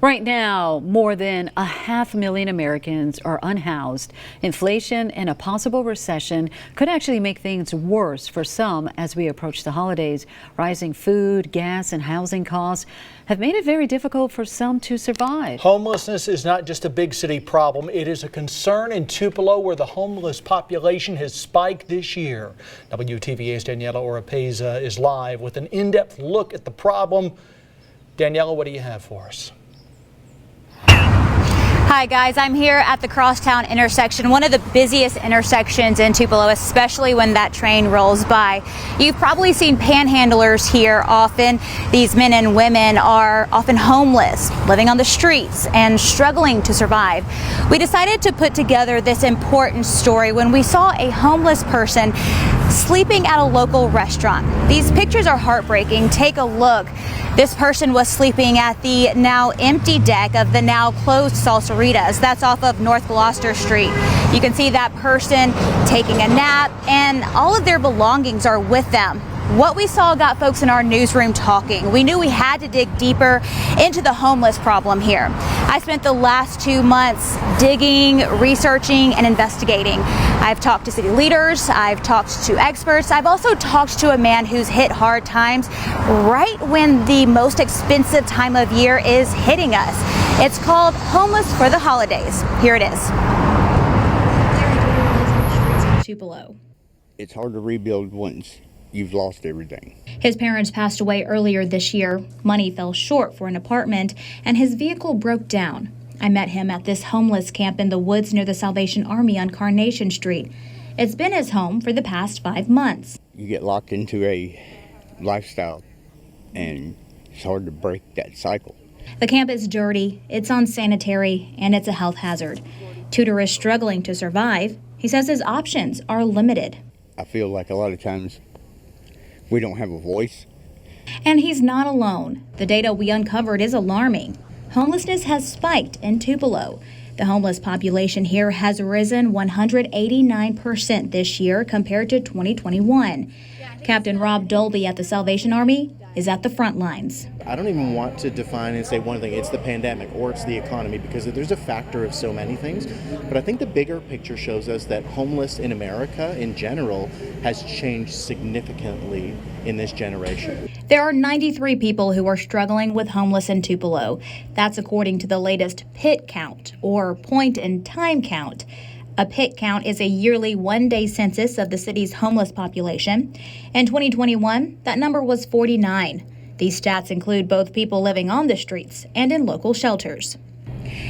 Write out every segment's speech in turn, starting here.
Right now, more than 500,000 Americans are unhoused. Inflation and a possible recession could actually make things worse for some as we approach the holidays. Rising food, gas, and housing costs have made it very difficult for some to survive. Homelessness is not just a big city problem. It is a concern in Tupelo, where the homeless population has spiked this year. WTVA's Daniela Oropeza is live with an in-depth look at the problem. Daniela, what do you have for us? Hi guys, I'm here at the Crosstown intersection, one of the busiest intersections in Tupelo, especially when that train rolls by. You've probably seen panhandlers here often. These men and women are often homeless, living on the streets and struggling to survive. We decided to put together this important story when we saw a homeless person sleeping at a local restaurant. These pictures are heartbreaking. Take a look. This person was sleeping at the now empty deck of the now closed Salsaritas. That's off of North Gloucester Street. You can see that person taking a nap, and all of their belongings are with them. What we saw got folks in our newsroom talking. We knew we had to dig deeper into the homeless problem here. I spent the last 2 months digging, researching, and investigating. I've talked to city leaders, I've talked to experts, I've also talked to a man who's hit hard times right when the most expensive time of year is hitting us. It's called Homeless for the Holidays. Here it is. Tupelo. It's hard to rebuild once you've lost everything. His parents passed away earlier this year. Money fell short for an apartment, and his vehicle broke down. I met him at this homeless camp in the woods near the Salvation Army on Carnation Street. It's been his home for the past 5 months. You get locked into a lifestyle, and it's hard to break that cycle. The camp is dirty, it's unsanitary, and it's a health hazard. Tudor is struggling to survive. He says his options are limited. I feel like a lot of times we don't have a voice. And he's not alone. The data we uncovered is alarming. Homelessness has spiked in Tupelo. The homeless population here has risen 189% this year compared to 2021. Captain Rob Dolby at the Salvation Army is at the front lines. I don't even want to define and say one thing, it's the pandemic or it's the economy, because there's a factor of so many things. But I think the bigger picture shows us that homeless in America in general has changed significantly in this generation. There are 93 people who are struggling with homeless in Tupelo. That's according to the latest PIT count, or point in time count. A PIT count is a yearly one-day census of the city's homeless population. In 2021, that number was 49. These stats include both people living on the streets and in local shelters.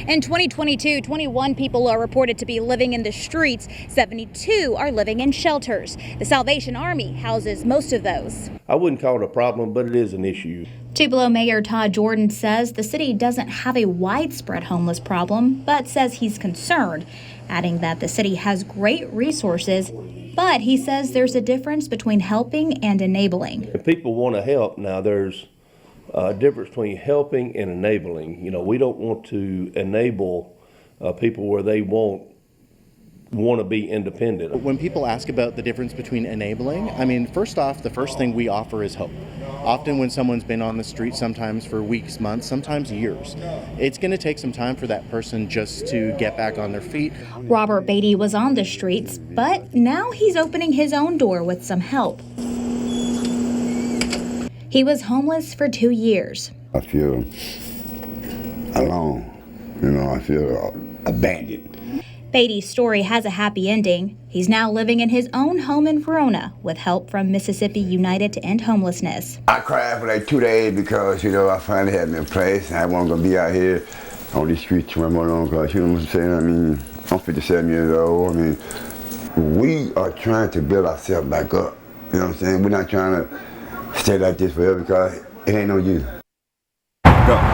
In 2022, 21 people are reported to be living in the streets. 72 are living in shelters. The Salvation Army houses most of those. I wouldn't call it a problem, but it is an issue. Tupelo Mayor Todd Jordan says the city doesn't have a widespread homeless problem, but says he's concerned, adding that the city has great resources, but he says there's a difference between helping and enabling. If people want to help, now there's a difference between helping and enabling. You know, we don't want to enable people where they want to be independent. When people ask about the difference between enabling, I mean, first off, the first thing we offer is hope. Often when someone's been on the street, sometimes for weeks, months, sometimes years, it's going to take some time for that person just to get back on their feet. Robert Beatty was on the streets, but now he's opening his own door with some help. He was homeless for 2 years. I feel alone, I feel abandoned. Beatty's story has a happy ending. He's now living in his own home in Verona with help from Mississippi United to End Homelessness. I cried for like 2 days because, I finally had me a place. I wasn't going to be out here on these streets for more long because, what I'm saying? I mean, I'm 57 years old. I mean, we are trying to build ourselves back up. You know what I'm saying? We're not trying to stay like this forever because it ain't no use. Go.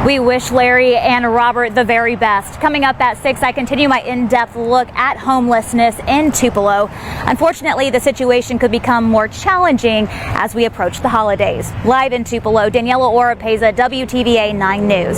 We wish Larry and Robert the very best. Coming up at 6, I continue my in-depth look at homelessness in Tupelo. Unfortunately, the situation could become more challenging as we approach the holidays. Live in Tupelo, Daniela Oropeza, WTVA 9 News.